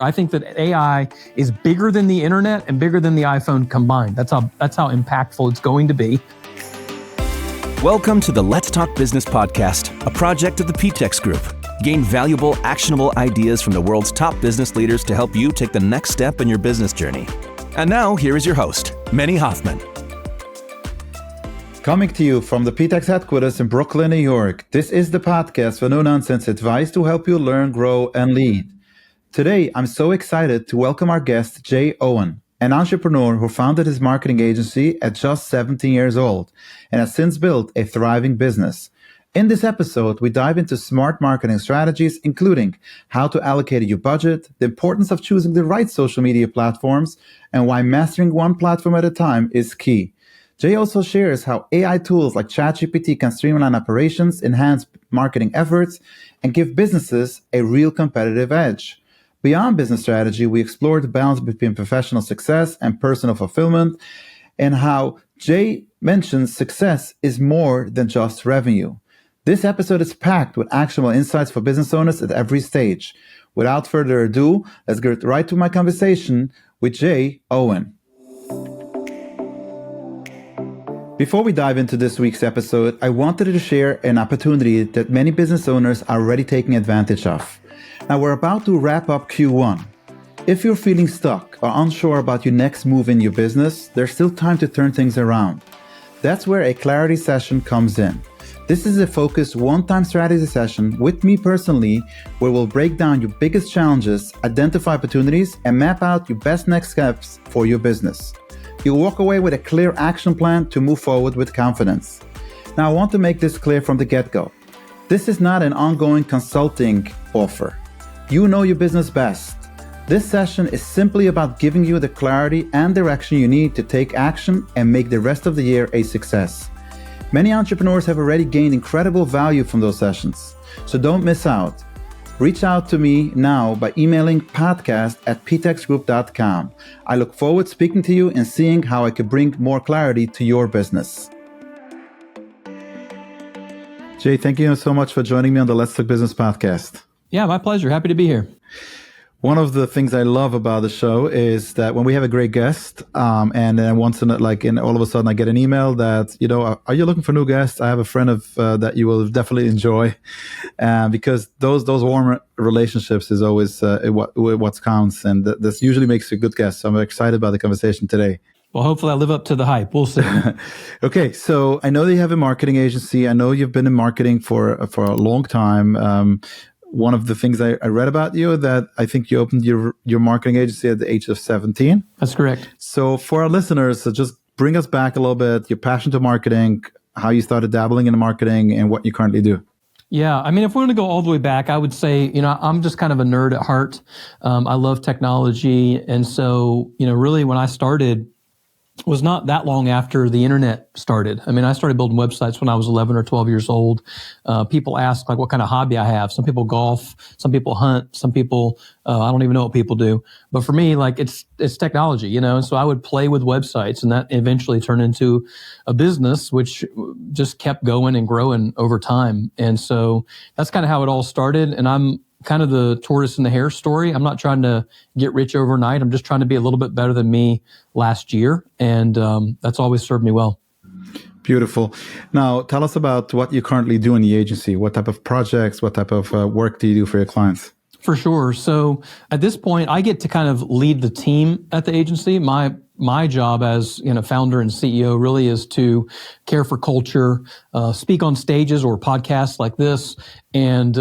I think that AI is bigger than the internet and bigger than the iPhone combined. That's how impactful it's going to be. Welcome to the Let's Talk Business podcast, a project of the Ptex Group. Gain valuable, actionable ideas from the world's top business leaders to help you take the next step in your business journey. And now, here is your host, Meny Hoffman. Coming to you from the Ptex headquarters in Brooklyn, New York, this is the podcast for no-nonsense advice to help you learn, grow, and lead. Today, I'm so excited to welcome our guest, Jay Owen, an entrepreneur who founded his marketing agency at just 17 years old and has since built a thriving business. In this episode, we dive into smart marketing strategies, including how to allocate your budget, the importance of choosing the right social media platforms, and why mastering one platform at a time is key. Jay also shares how AI tools like ChatGPT can streamline operations, enhance marketing efforts, and give businesses a real competitive edge. Beyond business strategy, we explore the balance between professional success and personal fulfillment, and how Jay mentions success is more than just revenue. This episode is packed with actionable insights for business owners at every stage. Without further ado, let's get right to my conversation with Jay Owen. Before we dive into this week's episode, I wanted to share an opportunity that many business owners are already taking advantage of. Now, we're about to wrap up Q1. If you're feeling stuck or unsure about your next move in your business, there's still time to turn things around. That's where a clarity session comes in. This is a focused one-time strategy session with me personally, where we'll break down your biggest challenges, identify opportunities, and map out your best next steps for your business. You'll walk away with a clear action plan to move forward with confidence. Now, I want to make this clear from the get-go. This is not an ongoing consulting offer. You know your business best. This session is simply about giving you the clarity and direction you need to take action and make the rest of the year a success. Many entrepreneurs have already gained incredible value from those sessions, so don't miss out. Reach out to me now by emailing podcast@ptexgroup.com. I look forward to speaking to you and seeing how I could bring more clarity to your business. Jay, thank you so much for joining me on the Let's Talk Business podcast. Yeah, my pleasure. Happy to be here. One of the things I love about the show is that when we have a great guest, and then all of a sudden I get an email that, are you looking for new guests? I have a friend that you will definitely enjoy, because those warm relationships is always what counts, and this usually makes a good guest. So I'm excited about the conversation today. Well, hopefully I live up to the hype. We'll see. Okay, so I know that you have a marketing agency. I know you've been in marketing for a long time. One of the things I read about you, that I think you opened your marketing agency at the age of 17. That's correct. So for our listeners, just bring us back a little bit, your passion to marketing, how you started dabbling in marketing, and what you currently do. Yeah, I mean, if we're going to go all the way back, I would say, I'm just kind of a nerd at heart. I love technology. And so, really when I started, was not that long after the internet started. I mean, I started building websites when I was 11 or 12 years old. People ask what kind of hobby I have. Some people golf, some people hunt, some people, I don't even know what people do. But for me, it's technology, and so I would play with websites, and that eventually turned into a business, which just kept going and growing over time. And so that's kind of how it all started. And I'm kind of the tortoise and the hare story. I'm not trying to get rich overnight. I'm just trying to be a little bit better than me last year. And that's always served me well. Beautiful. Now, tell us about what you currently do in the agency. What type of projects, what type of work do you do for your clients? For sure. So at this point, I get to kind of lead the team at the agency. My job as founder and CEO really is to care for culture, speak on stages or podcasts like this, and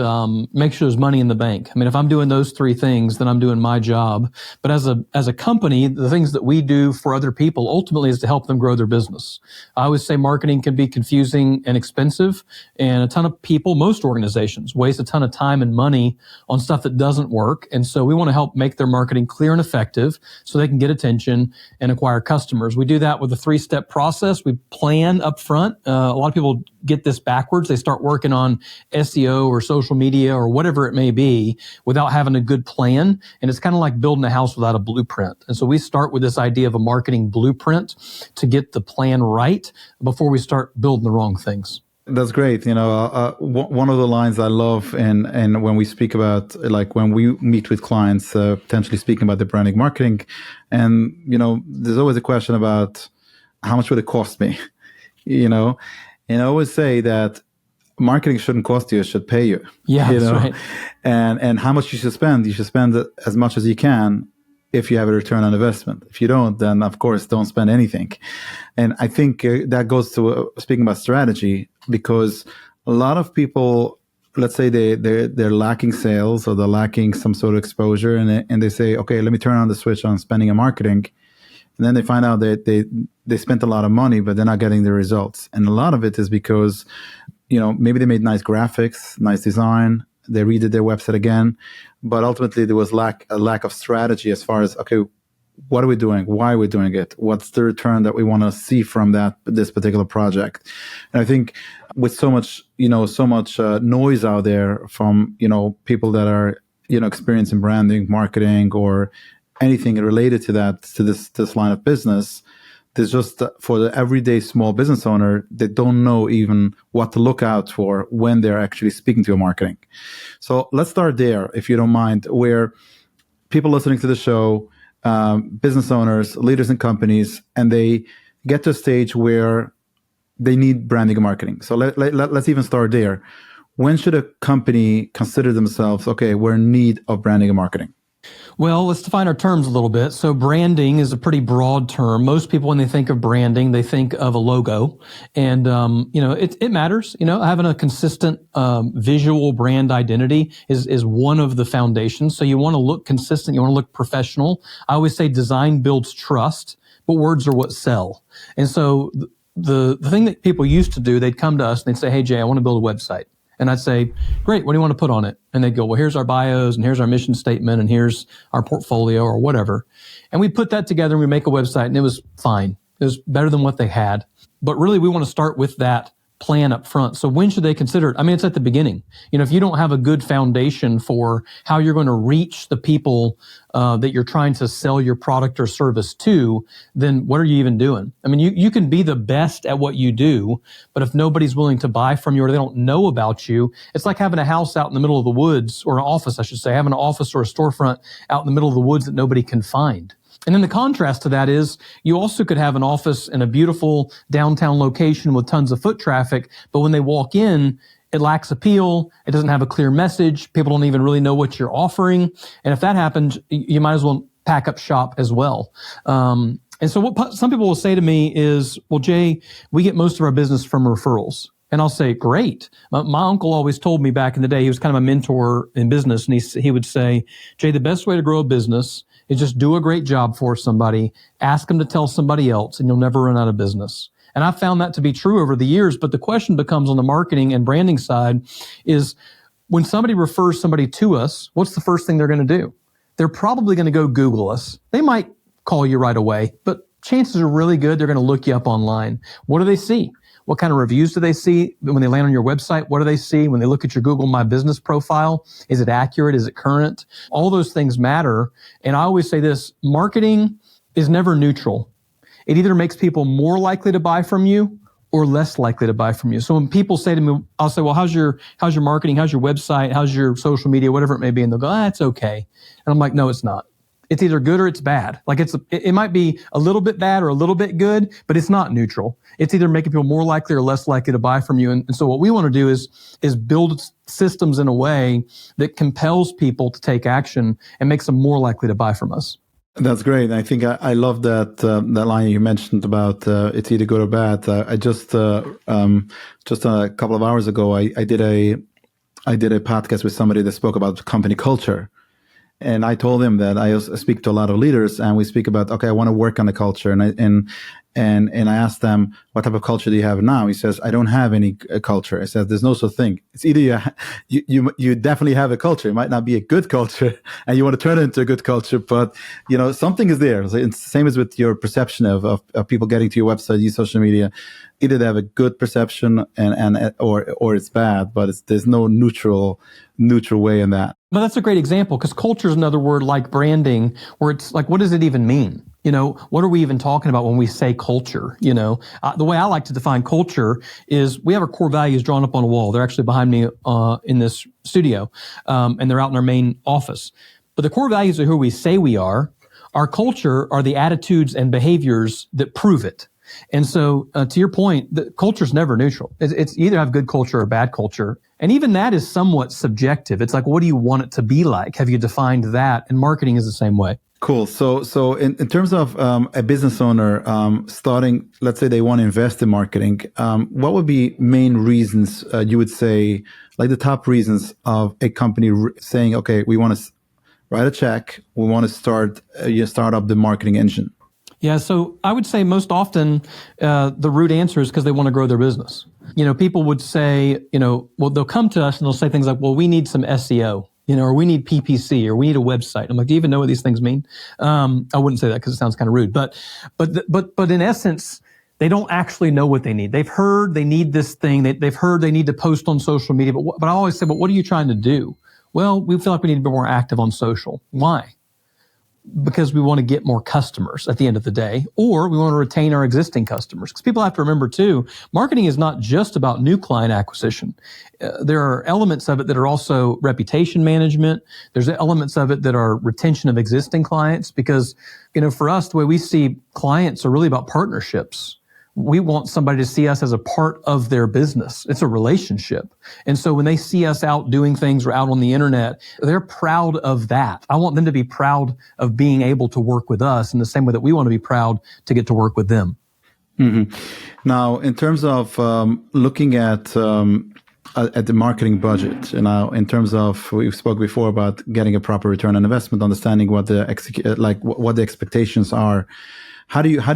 make sure there's money in the bank. I mean, if I'm doing those three things, then I'm doing my job. But as a company, the things that we do for other people ultimately is to help them grow their business. I always say marketing can be confusing and expensive, and a ton of people, most organizations, waste a ton of time and money on stuff that doesn't work. And so we want to help make their marketing clear and effective so they can get attention and acquire customers. We do that with a 3-step process. We plan up front. A lot of people get this backwards. They start working on SEO or social media or whatever it may be without having a good plan. And it's kind of like building a house without a blueprint. And so we start with this idea of a marketing blueprint to get the plan right before we start building the wrong things. That's great. One of the lines I love, and when we speak about, like when we meet with clients, potentially speaking about the branding marketing, and there's always a question about how much would it cost me, and I always say that marketing shouldn't cost you; it should pay you. Yeah, that's right. And how much you should spend as much as you can. If you have a return on investment. If you don't, then of course don't spend anything. And I think that goes to speaking about strategy, because a lot of people, let's say they're lacking sales or they're lacking some sort of exposure, and they say, okay, let me turn on the switch on spending and marketing, and then they find out that they spent a lot of money, but they're not getting the results. And a lot of it is because maybe they made nice graphics, nice design, they redid their website again, but ultimately there was a lack of strategy as far as, okay, what are we doing? Why are we doing it? What's the return that we want to see from this particular project? And I think with so much noise out there from, people that are, experienced in branding, marketing, or anything related to this line of business, there's just, for the everyday small business owner, they don't know even what to look out for when they're actually speaking to a marketing. So let's start there, if you don't mind, where people listening to the show, business owners, leaders in companies, and they get to a stage where they need branding and marketing. So let's even start there. When should a company consider themselves, okay, we're in need of branding and marketing? Well, let's define our terms a little bit. So branding is a pretty broad term. Most people, when they think of branding, they think of a logo. And, it matters. Having a consistent visual brand identity is one of the foundations. So you want to look consistent. You want to look professional. I always say design builds trust, but words are what sell. And so the thing that people used to do, they'd come to us and they'd say, hey, Jay, I want to build a website. And I'd say, great, what do you want to put on it? And they'd go, well, here's our bios, and here's our mission statement, and here's our portfolio, or whatever. And we put that together and we make a website, and it was fine. It was better than what they had. But really, we want to start with that plan up front. So when should they consider it? I mean, it's at the beginning. If you don't have a good foundation for how you're going to reach the people that you're trying to sell your product or service to, then what are you even doing? I mean, you can be the best at what you do, but if nobody's willing to buy from you or they don't know about you, it's like having a house out in the middle of the woods, or an office, I should say, having an office or a storefront out in the middle of the woods that nobody can find. And then the contrast to that is you also could have an office in a beautiful downtown location with tons of foot traffic, but when they walk in, it lacks appeal. It doesn't have a clear message. People don't even really know what you're offering. And if that happens, you might as well pack up shop as well. And so what some people will say to me is, well, Jay, we get most of our business from referrals. And I'll say, great. My uncle always told me back in the day, he was kind of a mentor in business, and he would say, Jay, the best way to grow a business is just do a great job for somebody, ask them to tell somebody else, and you'll never run out of business. And I found that to be true over the years. But the question becomes on the marketing and branding side is, when somebody refers somebody to us, what's the first thing they're going to do? They're probably going to go Google us. They might call you right away, but chances are really good they're going to look you up online. What do they see? What kind of reviews do they see when they land on your website? What do they see when they look at your Google My Business profile? Is it accurate? Is it current? All those things matter. And I always say this, marketing is never neutral. It either makes people more likely to buy from you or less likely to buy from you. So when people say to me, I'll say, well, how's your marketing? How's your website? How's your social media? Whatever it may be. And they'll go, it's okay. And I'm like, no, it's not. It's either good or it's bad. Like it might be a little bit bad or a little bit good, but it's not neutral. It's either making people more likely or less likely to buy from you. And so what we want to do is build systems in a way that compels people to take action and makes them more likely to buy from us. That's great. I think I love that line you mentioned about it's either good or bad. I just a couple of hours ago, I did a podcast with somebody that spoke about company culture. And I told him that I speak to a lot of leaders, and we speak about, okay, I want to work on the culture. And I asked them, what type of culture do you have now? He says, I don't have any culture. I said, there's no such thing. It's either you definitely have a culture. It might not be a good culture, and you want to turn it into a good culture, but something is there. So it's the same as with your perception of people getting to your website, your social media. Either they have a good perception or it's bad, but there's no neutral way in that. Well, that's a great example, because culture is another word like branding, where it's like, what does it even mean? What are we even talking about when we say culture? The way I like to define culture is we have our core values drawn up on a wall. They're actually behind me in this studio, and they're out in our main office. But the core values are who we say we are. Our culture are the attitudes and behaviors that prove it. And so, to your point, the culture's never neutral. It's you either have good culture or bad culture. And even that is somewhat subjective. It's like, what do you want it to be like? Have you defined that? And marketing is the same way. Cool. So in terms of a business owner starting, let's say they want to invest in marketing, what would be main reasons you would say, like the top reasons of a company saying, okay, we want to write a check, we want to start up the marketing engine? Yeah, so I would say most often the root answer is because they want to grow their business. People would say, well, they'll come to us and they'll say things like, well, we need some SEO, or we need PPC, or we need a website. I'm like, do you even know what these things mean? I wouldn't say that because it sounds kind of rude, but in essence, they don't actually know what they need. They've heard they need this thing. They've heard they need to post on social media, but I always say, but what are you trying to do? Well, we feel like we need to be more active on social. Why? Because we want to get more customers at the end of the day, or we want to retain our existing customers. Because people have to remember too, marketing is not just about new client acquisition. There are elements of it that are also reputation management. There's elements of it that are retention of existing clients, because, for us, the way we see clients are really about partnerships. We want somebody to see us as a part of their business. It's a relationship. And so when they see us out doing things or out on the internet, they're proud of that. I want them to be proud of being able to work with us in the same way that we want to be proud to get to work with them. Mm-hmm. Now, in terms of looking at the marketing budget, in terms of, we spoke before about getting a proper return on investment, understanding what the what the expectations are. How do you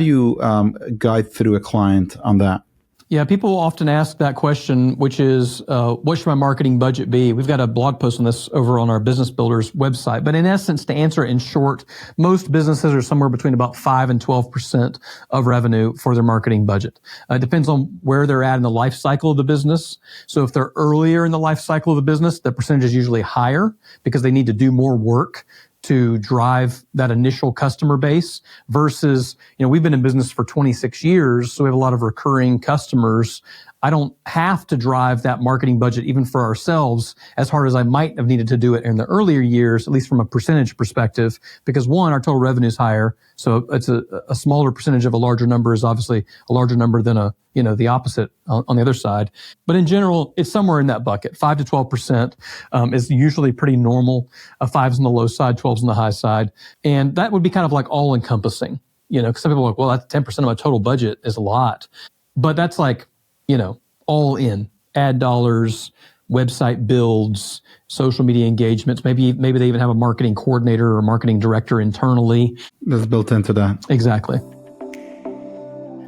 guide through a client on that? Yeah, people often ask that question, which is, what should my marketing budget be? We've got a blog post on this over on our Business Builders website. But in essence, to answer it in short, most businesses are somewhere between about 5 and 12% of revenue for their marketing budget. It depends on where they're at in the life cycle of the business. So if they're earlier in the life cycle of the business, the percentage is usually higher because they need to do more work to drive that initial customer base versus, we've been in business for 26 years, so we have a lot of recurring customers. I don't have to drive that marketing budget even for ourselves as hard as I might have needed to do it in the earlier years, at least from a percentage perspective, because one, our total revenue is higher. So it's a smaller percentage of a larger number is obviously a larger number than the opposite on the other side. But in general, it's somewhere in that bucket. 5 to 12% is usually pretty normal. 5's on the low side, 12's on the high side. And that would be kind of like all encompassing, because some people are like, well, that's 10% of my total budget is a lot. But that's like, all in ad dollars, website builds, social media engagements. Maybe they even have a marketing coordinator or marketing director internally. That's built into that. Exactly.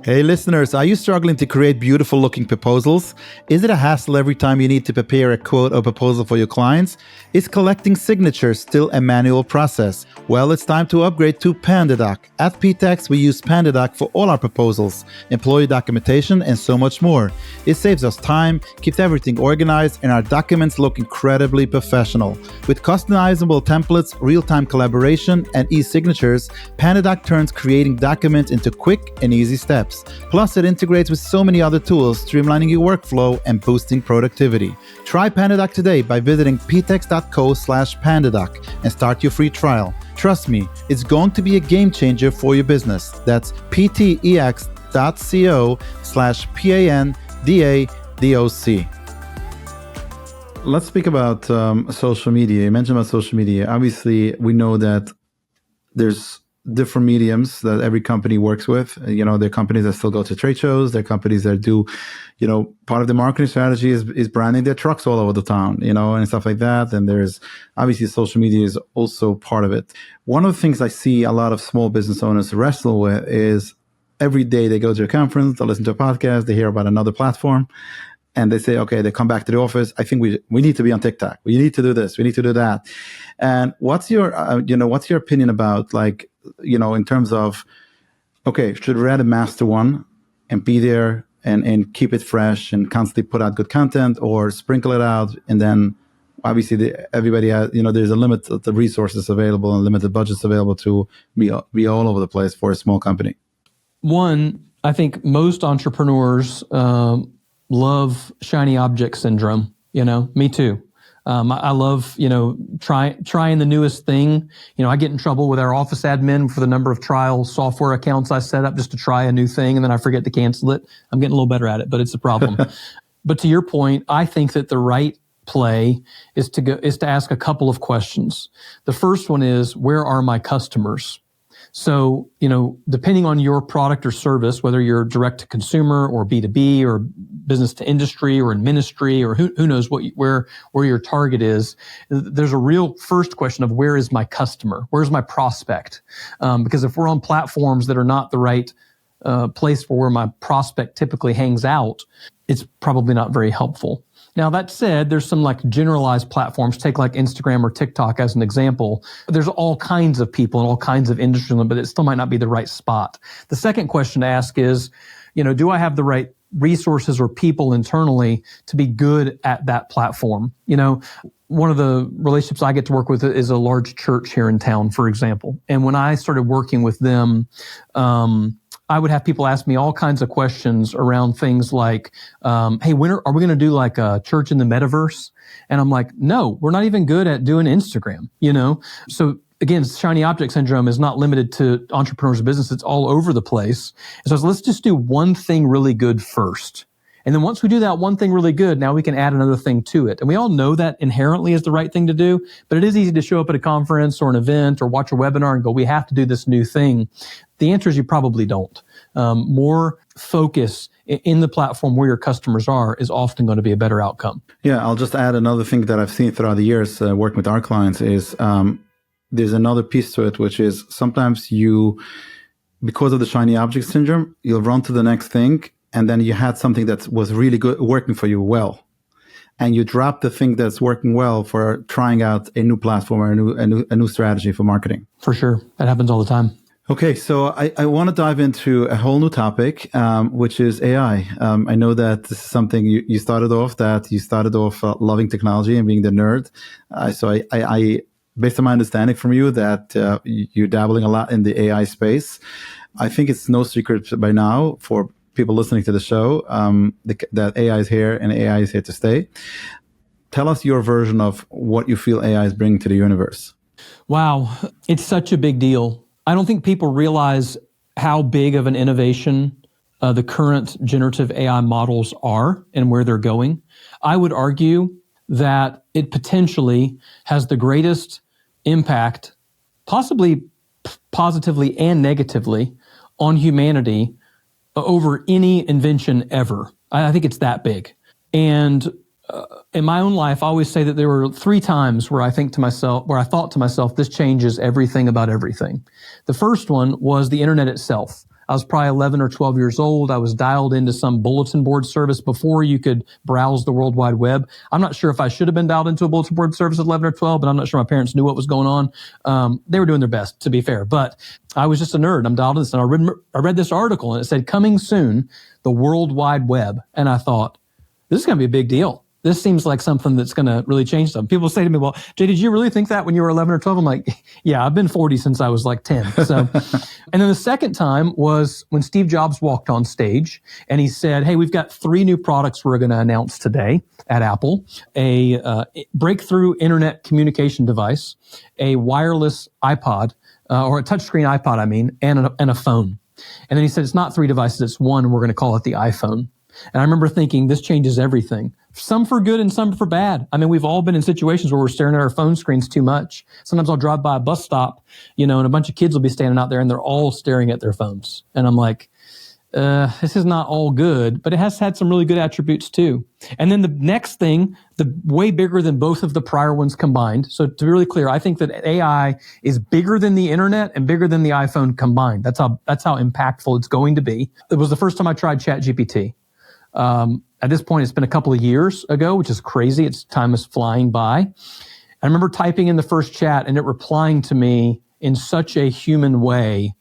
Hey listeners, are you struggling to create beautiful looking proposals? Is it a hassle every time you need to prepare a quote or proposal for your clients? Is collecting signatures still a manual process? Well, it's time to upgrade to PandaDoc. At Ptex, we use PandaDoc for all our proposals, employee documentation, and so much more. It saves us time, keeps everything organized, and our documents look incredibly professional. With customizable templates, real-time collaboration, and e-signatures, PandaDoc turns creating documents into quick and easy steps. Plus, it integrates with so many other tools, streamlining your workflow and boosting productivity. Try PandaDoc today by visiting ptex.co/pandadoc and start your free trial. Trust me, it's going to be a game changer for your business. That's ptex.co/pandadoc. Let's speak about social media. You mentioned about social media. Obviously, we know that there's different mediums that every company works with. There are companies that still go to trade shows. There are companies that do, part of the marketing strategy is branding their trucks all over the town, and stuff like that. And there's obviously social media is also part of it. One of the things I see a lot of small business owners wrestle with is every day they go to a conference, they listen to a podcast, they hear about another platform, and they say, okay, they come back to the office. I think we need to be on TikTok. We need to do this. We need to do that. And what's your opinion about in terms of, okay, should we rather master one and be there and keep it fresh and constantly put out good content, or sprinkle it out and then obviously everybody has, there's a limit of the resources available and limited budgets available to be all over the place for a small company. One, I think most entrepreneurs love shiny object syndrome. Me too. I love, trying the newest thing. I get in trouble with our office admin for the number of trial software accounts I set up just to try a new thing, and then I forget to cancel it. I'm getting a little better at it, but it's a problem. But to your point, I think that the right play is to ask a couple of questions. The first one is, where are my customers? So, depending on your product or service, whether you're direct to consumer or B2B or business to industry or in ministry or who knows where your target is, there's a real first question of, where is my customer? Where's my prospect? Because if we're on platforms that are not the right place for where my prospect typically hangs out, it's probably not very helpful. Now, that said, there's some generalized platforms, take like Instagram or TikTok as an example. There's all kinds of people and all kinds of industries, but it still might not be the right spot. The second question to ask is, do I have the right resources or people internally to be good at that platform? One of the relationships I get to work with is a large church here in town, for example. And when I started working with them, I would have people ask me all kinds of questions around things like, hey, when are we going to do like a church in the metaverse? And I'm like, no, we're not even good at doing Instagram, So again, shiny object syndrome is not limited to entrepreneurs' business. It's all over the place. And so let's just do one thing really good first. And then once we do that one thing really good, now we can add another thing to it. And we all know that inherently is the right thing to do, but it is easy to show up at a conference or an event or watch a webinar and go, we have to do this new thing. The answer is you probably don't. More focus in the platform where your customers are is often going to be a better outcome. Yeah, I'll just add another thing that I've seen throughout the years working with our clients is there's another piece to it, which is sometimes because of the shiny object syndrome, you'll run to the next thing, and then you had something that was really good, working for you well. And you drop the thing that's working well for trying out a new platform or a new strategy for marketing. For sure. That happens all the time. Okay, so I want to dive into a whole new topic, which is AI. I know that this is something you started off loving technology and being the nerd. So I based on my understanding from you that you're dabbling a lot in the AI space. I think it's no secret by now for people listening to the show that AI is here and AI is here to stay. Tell us your version of what you feel AI is bringing to the universe. Wow, it's such a big deal. I don't think people realize how big of an innovation the current generative AI models are and where they're going. I would argue that it potentially has the greatest impact, possibly positively and negatively, on humanity over any invention ever. I think it's that big. And in my own life, I always say that there were 3 times where I thought to myself, this changes everything about everything. The first one was the internet itself. I was probably 11 or 12 years old. I was dialed into some bulletin board service before you could browse the World Wide Web. I'm not sure if I should have been dialed into a bulletin board service at 11 or 12, but I'm not sure my parents knew what was going on. They were doing their best, to be fair, but I was just a nerd. I'm dialed in this, and I read this article, and it said, coming soon, the World Wide Web. And I thought, this is going to be a big deal. This seems like something that's going to really change something. People say to me, well, Jay, did you really think that when you were 11 or 12? I'm like, yeah, I've been 40 since I was like 10. So, and then the second time was when Steve Jobs walked on stage and he said, hey, we've got 3 new products we're going to announce today at Apple, a breakthrough internet communication device, a wireless iPod, or a touchscreen iPod, and a phone. And then he said, it's not 3 devices, it's one, and we're going to call it the iPhone. And I remember thinking, this changes everything. Some for good and some for bad. We've all been in situations where we're staring at our phone screens too much. Sometimes I'll drive by a bus stop, and a bunch of kids will be standing out there and they're all staring at their phones. And I'm like, this is not all good, but it has had some really good attributes too. And then the next thing, the way bigger than both of the prior ones combined. So to be really clear, I think that AI is bigger than the internet and bigger than the iPhone combined. That's how impactful it's going to be. It was the first time I tried ChatGPT. At this point, it's been a couple of years ago, which is crazy. Time is flying by. I remember typing in the first chat and it replying to me in such a human way,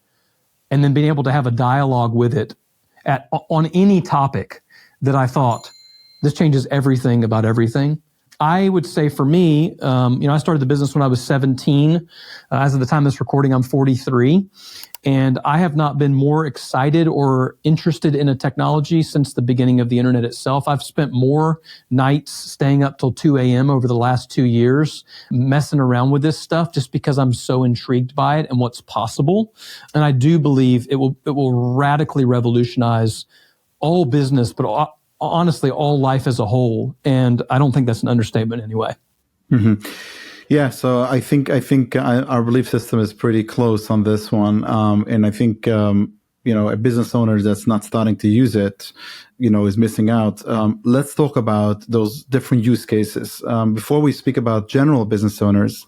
and then being able to have a dialogue with it on any topic that I thought, this changes everything about everything. I would say for me, I started the business when I was 17. As of the time of this recording, I'm 43. And I have not been more excited or interested in a technology since the beginning of the internet itself. I've spent more nights staying up till 2 a.m. over the last 2 years messing around with this stuff just because I'm so intrigued by it and what's possible. And I do believe it will radically revolutionize all business, but honestly, all life as a whole. And I don't think that's an understatement anyway. Mm-hmm. Yeah, so I think our belief system is pretty close on this one, and I think a business owner that's not starting to use it, is missing out. Let's talk about those different use cases. Before we speak about general business owners,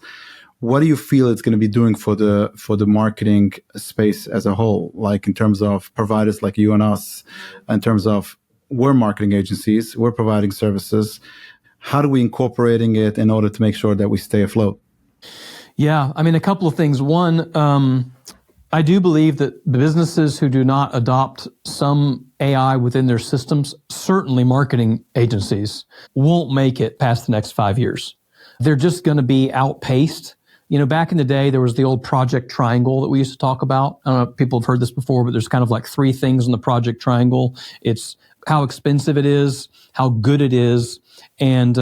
what do you feel it's going to be doing for the marketing space as a whole? Like in terms of providers like you and us, in terms of we're marketing agencies, we're providing services. How do we incorporating it in order to make sure that we stay afloat? Yeah, I mean, a couple of things. One, I do believe that the businesses who do not adopt some AI within their systems, certainly marketing agencies, won't make it past the next 5 years. They're just going to be outpaced. Back in the day, there was the old project triangle that we used to talk about. I don't know if people have heard this before, but there's kind of like 3 things in the project triangle. It's how expensive it is, how good it is, and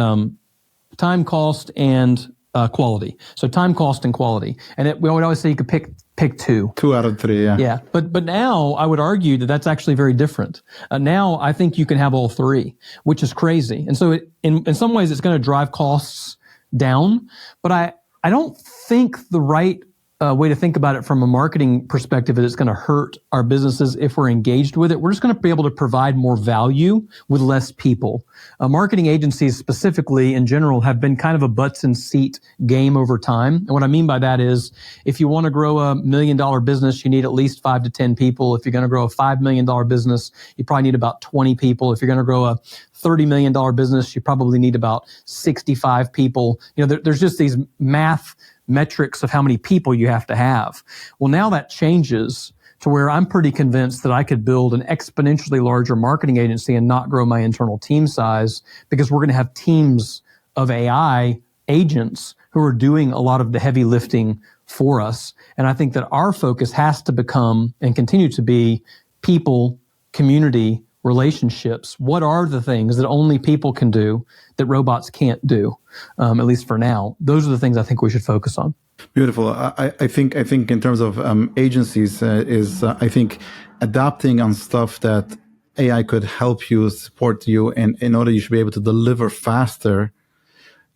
time, cost, and quality. So time, cost, and quality. And we would always say you could pick 2. 2 out of 3, yeah. Yeah, but now I would argue that that's actually very different. Now I think you can have all 3, which is crazy. And so in some ways it's going to drive costs down, but I don't think the right way to think about it from a marketing perspective is it's going to hurt our businesses if we're engaged with it. We're just going to be able to provide more value with less people. Marketing agencies specifically in general have been kind of a butts and seat game over time. And what I mean by that is if you want to grow $1 million business, you need at least 5 to 10 people. If you're going to grow a $5 million business, you probably need about 20 people. If you're going to grow a $30 million business, you probably need about 65 people. There's just these math metrics of how many people you have to have. Well, now that changes to where I'm pretty convinced that I could build an exponentially larger marketing agency and not grow my internal team size because we're going to have teams of AI agents who are doing a lot of the heavy lifting for us. And I think that our focus has to become and continue to be people, community, relationships. What are the things that only people can do that robots can't do, at least for now? Those are the things I think we should focus on. Beautiful. I think in terms of agencies I think adapting on stuff that AI could help you, support you, and in order you should be able to deliver faster.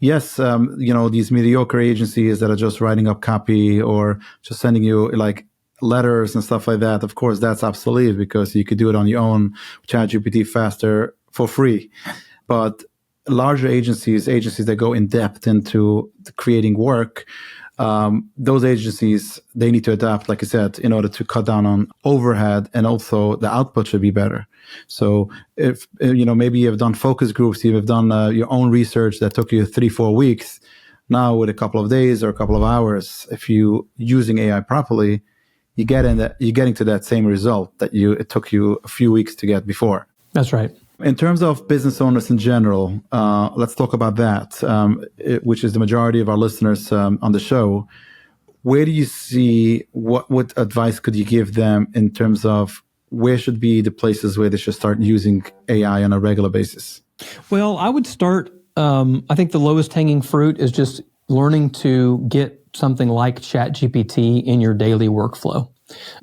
Yes, these mediocre agencies that are just writing up copy or just sending you like letters and stuff like that, of course, that's obsolete because you could do it on your own, ChatGPT faster for free. But larger agencies that go in depth into creating work, those agencies, they need to adapt, like I said, in order to cut down on overhead, and also the output should be better. So if, maybe you've done focus groups, you've done your own research that took you 3-4 weeks. Now with a couple of days or a couple of hours, if you using AI properly, you're getting to that same result that it took you a few weeks to get before. That's right. In terms of business owners in general, let's talk about that, which is the majority of our listeners on the show. Where do you see, what advice could you give them in terms of where should be the places where they should start using AI on a regular basis? Well, I would start, I think the lowest hanging fruit is just learning to get something like ChatGPT in your daily workflow.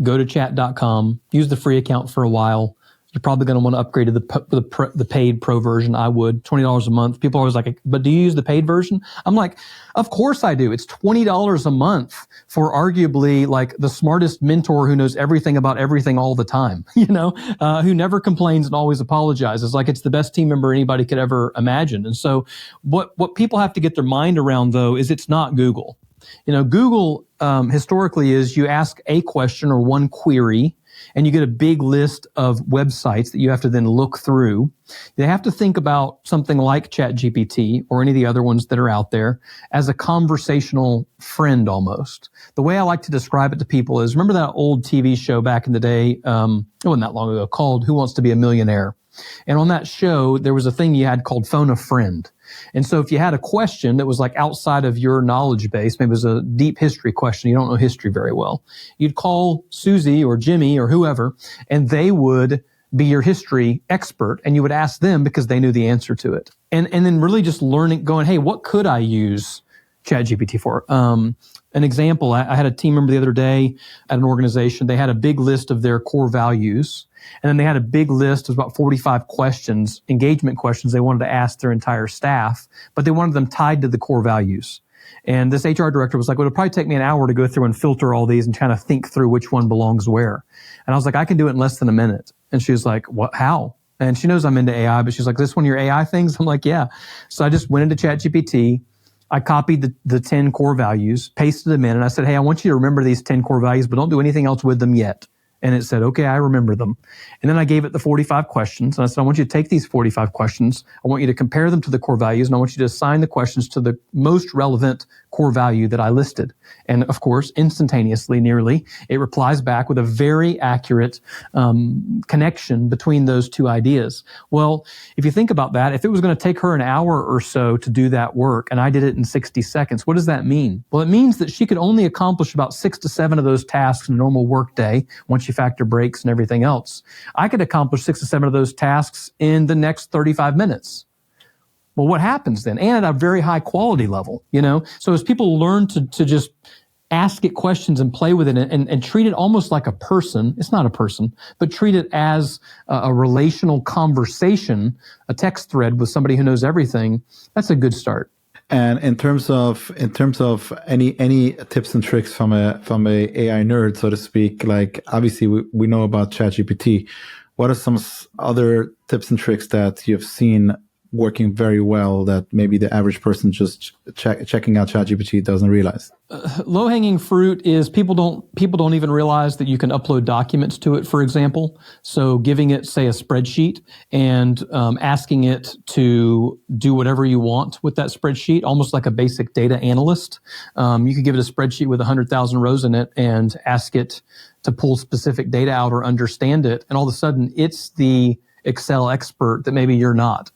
Go to chat.com, use the free account for a while. You're probably going to want to upgrade to the paid pro version. I would, $20 a month. People are always like, but do you use the paid version? I'm like, of course I do. It's $20 a month for arguably like the smartest mentor who knows everything about everything all the time, who never complains and always apologizes. Like it's the best team member anybody could ever imagine. And so what people have to get their mind around though is it's not Google. Google historically is you ask a question or one query, and you get a big list of websites that you have to then look through. They have to think about something like ChatGPT or any of the other ones that are out there as a conversational friend almost. The way I like to describe it to people is, remember that old TV show back in the day, it wasn't that long ago, called Who Wants to Be a Millionaire? And on that show, there was a thing you had called Phone a Friend. And so if you had a question that was like outside of your knowledge base, maybe it was a deep history question, you don't know history very well, you'd call Susie or Jimmy or whoever, and they would be your history expert, and you would ask them because they knew the answer to it. And then really just learning, going, hey, what could I use ChatGPT for? An example, I had a team member the other day at an organization. They had a big list of their core values, and then they had a big list of about 45 questions, engagement questions they wanted to ask their entire staff, but they wanted them tied to the core values. And this HR director was like, well, it'll probably take me an hour to go through and filter all these and kind of think through which one belongs where. And I was like, I can do it in less than a minute. And she was like, what, how? And she knows I'm into AI, but she's like, this one of your AI things? I'm like, yeah. So I just went into ChatGPT. I copied the 10 core values, pasted them in, and I said, hey, I want you to remember these 10 core values, but don't do anything else with them yet. And it said, okay, I remember them. And then I gave it the 45 questions. And I said, I want you to take these 45 questions. I want you to compare them to the core values. And I want you to assign the questions to the most relevant core value that I listed. And of course, instantaneously, nearly, it replies back with a very accurate connection between those two ideas. Well, if you think about that, if it was going to take her an hour or so to do that work, and I did it in 60 seconds, what does that mean? Well, it means that she could only accomplish about 6 to 7 of those tasks in a normal work day, once you factor breaks and everything else. I could accomplish 6 to 7 of those tasks in the next 35 minutes. Well, what happens then? And at a very high quality level, you know? So as people learn to just ask it questions and play with it and treat it almost like a person, it's not a person, but treat it as a relational conversation, a text thread with somebody who knows everything, that's a good start. And in terms of any tips and tricks from a AI nerd, so to speak, like obviously we know about ChatGPT. What are some other tips and tricks that you've seen working very well that maybe the average person just checking out ChatGPT doesn't realize? Low-hanging fruit is people don't even realize that you can upload documents to it, for example. So giving it, say, a spreadsheet and asking it to do whatever you want with that spreadsheet, almost like a basic data analyst. You could give it a spreadsheet with 100,000 rows in it and ask it to pull specific data out or understand it. And all of a sudden, it's the Excel expert that maybe you're not.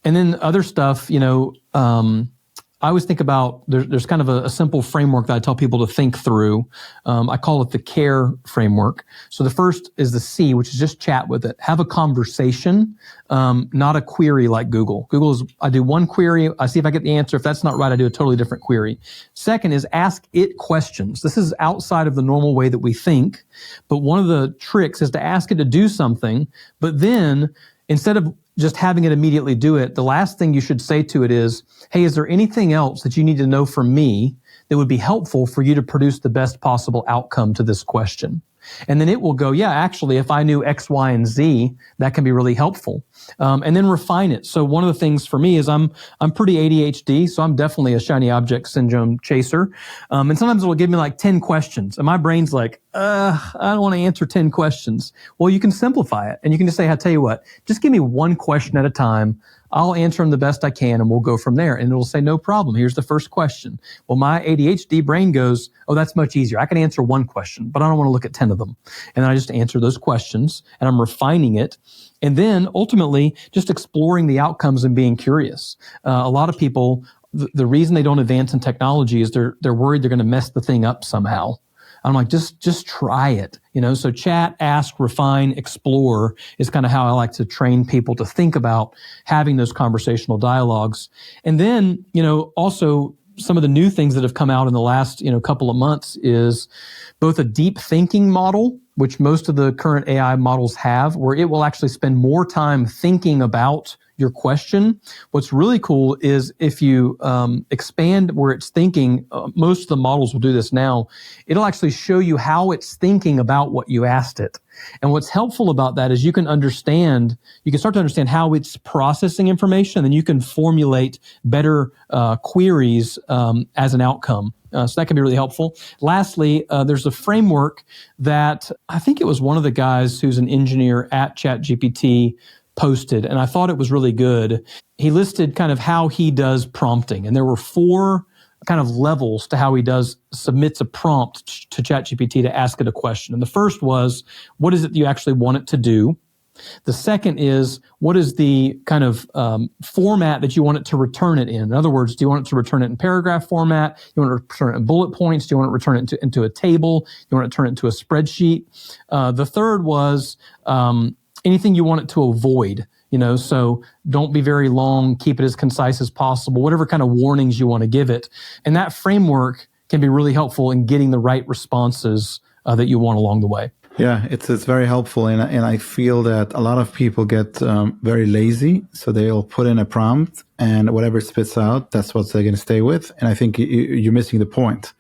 And then other stuff, you know, I always think about, there's kind of a simple framework that I tell people to think through. I call it the CARE framework. So the first is the C, which is just chat with it. Have a conversation, not a query like Google. Google is, I do one query, I see if I get the answer. If that's not right, I do a totally different query. Second is ask it questions. This is outside of the normal way that we think, but one of the tricks is to ask it to do something, but then instead of just having it immediately do it, the last thing you should say to it is, hey, is there anything else that you need to know from me that would be helpful for you to produce the best possible outcome to this question? And then it will go, yeah, actually, if I knew X, Y, and Z, that can be really helpful. And then refine it. So one of the things for me is I'm pretty ADHD, so I'm definitely a shiny object syndrome chaser. And sometimes it will give me like 10 questions. And my brain's like, I don't want to answer 10 questions. Well, you can simplify it. And you can just say, I tell you what, just give me one question at a time. I'll answer them the best I can, and we'll go from there. And it'll say, no problem. Here's the first question. Well, my ADHD brain goes, oh, that's much easier. I can answer one question, but I don't want to look at 10 of them. And then I just answer those questions, and I'm refining it. And then ultimately just exploring the outcomes and being curious. A lot of people, the reason they don't advance in technology is they're worried they're going to mess the thing up somehow. I'm like, just try it, you know? So chat, ask, refine, explore is kind of how I like to train people to think about having those conversational dialogues. And then, you know, also some of the new things that have come out in the last, you know, couple of months is both a deep thinking model, which most of the current AI models have, where it will actually spend more time thinking about your question. What's really cool is if you expand where it's thinking, most of the models will do this now, it'll actually show you how it's thinking about what you asked it. And what's helpful about that is you can start to understand how it's processing information, and then you can formulate better queries as an outcome. So that can be really helpful. Lastly, there's a framework that I think it was one of the guys who's an engineer at ChatGPT posted, and I thought it was really good. He listed kind of how he does prompting, and there were 4 kind of levels to how he submits a prompt to ChatGPT to ask it a question. And the first was, what is it that you actually want it to do? The second is, what is the kind of format that you want it to return it in? In other words, do you want it to return it in paragraph format? You want it to return it in bullet points? Do you want it to return it into a table? You want it to turn it into a spreadsheet? The third was anything you want it to avoid. So don't be very long, keep it as concise as possible, whatever kind of warnings you want to give it. And that framework can be really helpful in getting the right responses that you want along the way. Yeah, it's very helpful. And I feel that a lot of people get very lazy. So they'll put in a prompt and whatever it spits out, that's what they're going to stay with. And I think you're missing the point.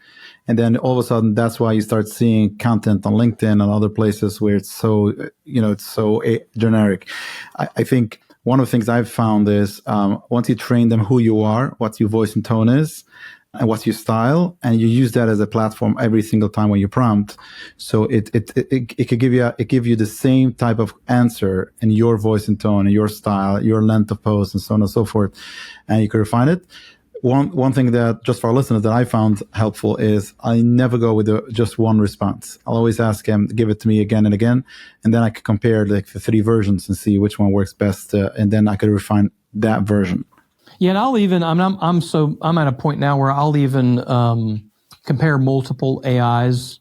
And then all of a sudden, that's why you start seeing content on LinkedIn and other places where it's so, it's so generic. I think one of the things I've found is once you train them who you are, what your voice and tone is, and what's your style, and you use that as a platform every single time when you prompt. So it could give you the same type of answer in your voice and tone and your style, your length of post, and so on and so forth, and you can refine it. One thing that, just for our listeners, that I found helpful is I never go with just one response. I'll always ask them, give it to me again and again, and then I can compare like the 3 versions and see which one works best, and then I could refine that version. Yeah, and I'll even I'm at a point now where I'll even compare multiple AIs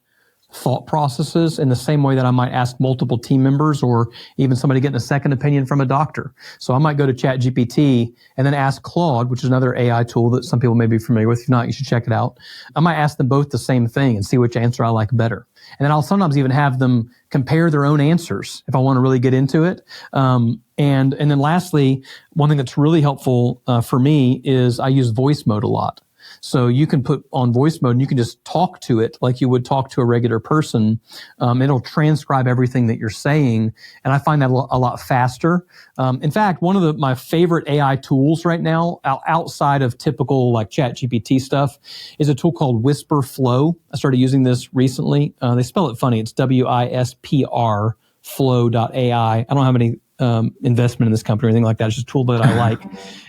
thought processes in the same way that I might ask multiple team members or even somebody getting a second opinion from a doctor. So I might go to ChatGPT and then ask Claude, which is another AI tool that some people may be familiar with. If not, you should check it out. I might ask them both the same thing and see which answer I like better. And then I'll sometimes even have them compare their own answers if I want to really get into it. And then lastly, one thing that's really helpful for me is I use voice mode a lot. So you can put on voice mode and you can just talk to it like you would talk to a regular person. It'll transcribe everything that you're saying. And I find that a lot faster. In fact, one of my favorite AI tools right now, outside of typical like ChatGPT stuff, is a tool called Whisper Flow. I started using this recently. They spell it funny. It's WISPR flow.ai. I don't have any investment in this company or anything like that. It's just a tool that I like.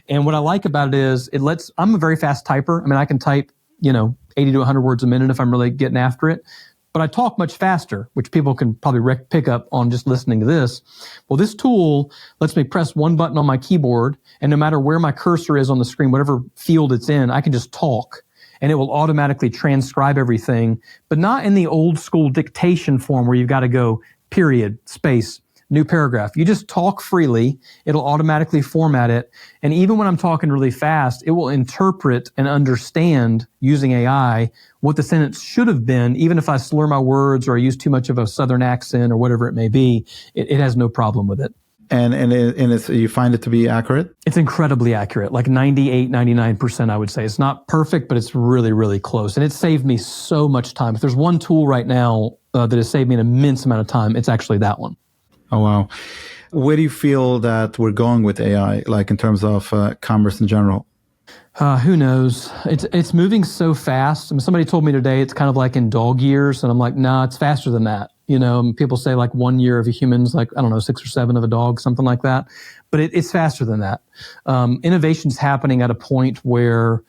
And what I like about it is I'm a very fast typer. I mean, I can type, 80 to 100 words a minute if I'm really getting after it. But I talk much faster, which people can probably pick up on just listening to this. Well, this tool lets me press one button on my keyboard, and no matter where my cursor is on the screen, whatever field it's in, I can just talk. And it will automatically transcribe everything, but not in the old school dictation form where you've got to go period, space, new paragraph. You just talk freely. It'll automatically format it. And even when I'm talking really fast, it will interpret and understand using AI what the sentence should have been, even if I slur my words or I use too much of a Southern accent or whatever it may be. It has no problem with it. And you find it to be accurate? It's incredibly accurate, like 98, 99%, I would say. It's not perfect, but it's really, really close. And it saved me so much time. If there's one tool right now that has saved me an immense amount of time, it's actually that one. Oh, wow. Where do you feel that we're going with AI, like in terms of commerce in general? Who knows? It's moving so fast. I mean, somebody told me today it's kind of like in dog years, and I'm like, nah, it's faster than that. People say like 1 year of a human's like, I don't know, 6 or 7 of a dog, something like that. But it's faster than that. Innovation's happening at a point where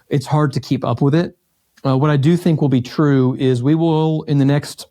it's hard to keep up with it. What I do think will be true is we will, in the next,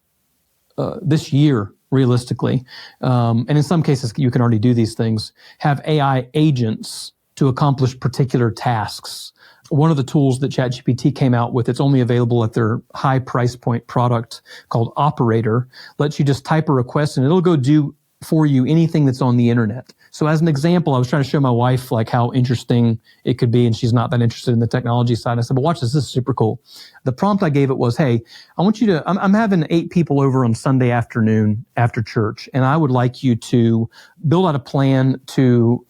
this year, realistically, and in some cases you can already do these things, have AI agents to accomplish particular tasks. One of the tools that ChatGPT came out with, it's only available at their high price point product called Operator, lets you just type a request and it'll go do for you anything that's on the internet. So as an example, I was trying to show my wife like how interesting it could be, and she's not that interested in the technology side. I said, but watch this is super cool. The prompt I gave it was, hey, I want you to, I'm having 8 people over on Sunday afternoon after church, and I would like you to build out a plan to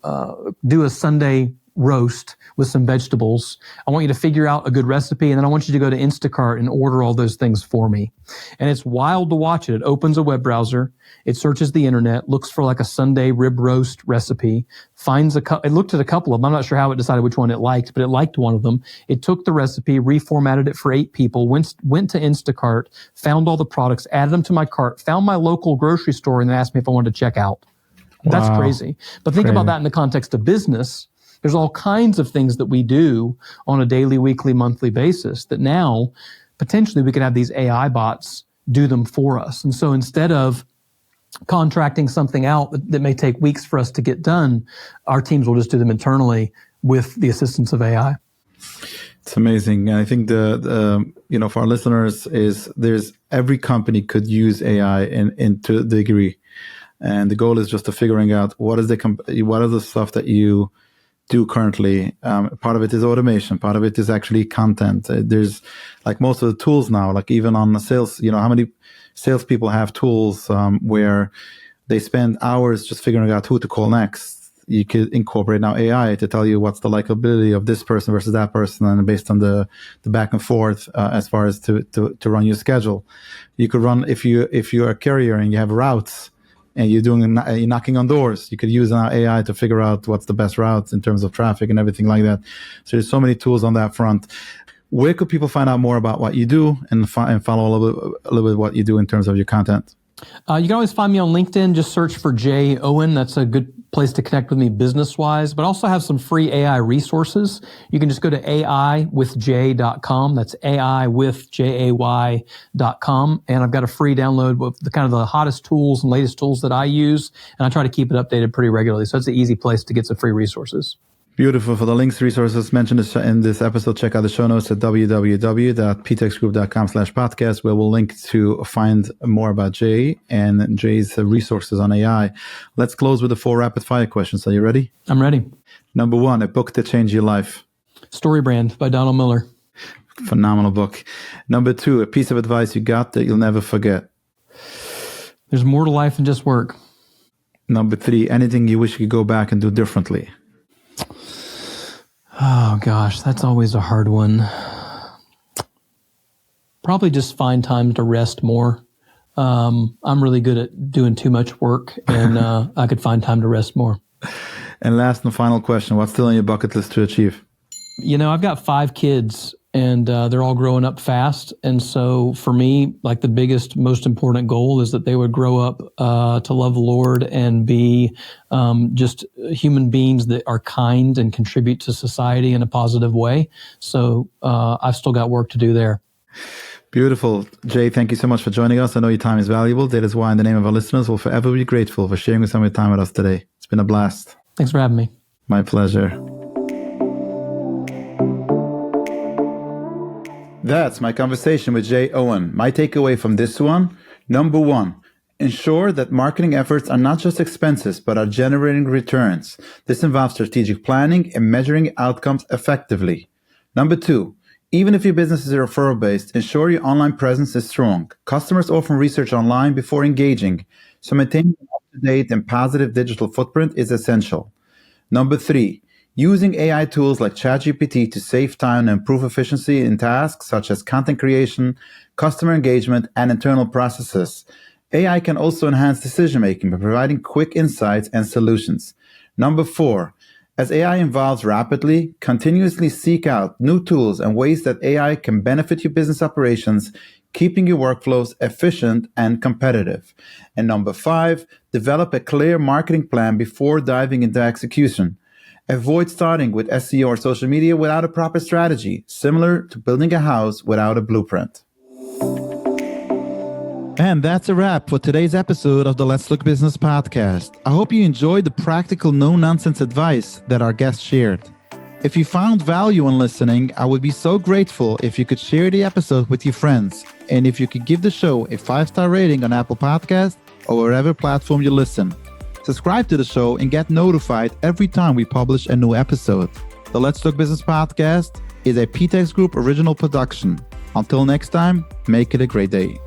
do a Sunday roast with some vegetables. I want you to figure out a good recipe, and then I want you to go to Instacart and order all those things for me. And it's wild to watch it. It opens a web browser, it searches the internet, looks for like a Sunday rib roast recipe, finds it looked at a couple of them. I'm not sure how it decided which one it liked, but it liked one of them. It took the recipe, reformatted it for 8 people, went to Instacart, found all the products, added them to my cart, found my local grocery store, and then asked me if I wanted to check out. Wow. That's crazy. But think about that in the context of business. There's all kinds of things that we do on a daily, weekly, monthly basis that now potentially we could have these AI bots do them for us. And so instead of contracting something out that may take weeks for us to get done, our teams will just do them internally with the assistance of AI. It's amazing. And I think for our listeners there's every company could use AI to a degree. And the goal is just to figuring out what is the stuff that you do currently. Part of it is automation. Part of it is actually content. There's like most of the tools now, like even on the sales, how many salespeople have tools where they spend hours just figuring out who to call next. You could incorporate now AI to tell you what's the likability of this person versus that person, and based on the back and forth as far as to run your schedule. You could run if you're a carrier and you have routes and you're knocking on doors. You could use an AI to figure out what's the best routes in terms of traffic and everything like that. So there's so many tools on that front. Where could people find out more about what you do and follow a little bit what you do in terms of your content? You can always find me on LinkedIn. Just search for Jay Owen. That's a good place to connect with me business-wise, but also have some free AI resources. You can just go to aiwithjay.com. That's aiwithjay.com. And I've got a free download of the hottest tools and latest tools that I use. And I try to keep it updated pretty regularly. So it's an easy place to get some free resources. Beautiful. For the links, resources mentioned in this episode, check out the show notes at www.ptexgroup.com/podcast, where we'll link to find more about Jay and Jay's resources on AI. Let's close with the 4 rapid fire questions. Are you ready? I'm ready. Number 1, a book that changed your life. Storybrand by Donald Miller. Phenomenal book. Number 2, a piece of advice you got that you'll never forget. There's more to life than just work. Number 3, anything you wish you could go back and do differently. Oh gosh, that's always a hard one. Probably just find time to rest more. I'm really good at doing too much work, and I could find time to rest more. And last and final question, what's still on your bucket list to achieve? I've got 5 kids, and they're all growing up fast. And so for me, like the biggest, most important goal is that they would grow up to love the Lord and be just human beings that are kind and contribute to society in a positive way. So I've still got work to do there. Beautiful. Jay, thank you so much for joining us. I know your time is valuable. That is why, in the name of our listeners, we'll forever be grateful for sharing some of your time with us today. It's been a blast. Thanks for having me. My pleasure. That's my conversation with Jay Owen. My takeaway from this one, number 1, ensure that marketing efforts are not just expenses, but are generating returns. This involves strategic planning and measuring outcomes effectively. Number 2, even if your business is referral-based, ensure your online presence is strong. Customers often research online before engaging, so maintaining an up-to-date and positive digital footprint is essential. Number 3, using AI tools like ChatGPT to save time and improve efficiency in tasks such as content creation, customer engagement, and internal processes. AI can also enhance decision-making by providing quick insights and solutions. Number 4, as AI evolves rapidly, continuously seek out new tools and ways that AI can benefit your business operations, keeping your workflows efficient and competitive. And number 5, develop a clear marketing plan before diving into execution. Avoid starting with SEO or social media without a proper strategy, similar to building a house without a blueprint. And that's a wrap for today's episode of the Let's Look Business podcast. I hope you enjoyed the practical, no-nonsense advice that our guest shared. If you found value in listening, I would be so grateful if you could share the episode with your friends, and if you could give the show a 5-star rating on Apple Podcasts or wherever platform you listen. Subscribe to the show and get notified every time we publish a new episode. The Let's Look Business podcast is a Ptex Group original production. Until next time, make it a great day.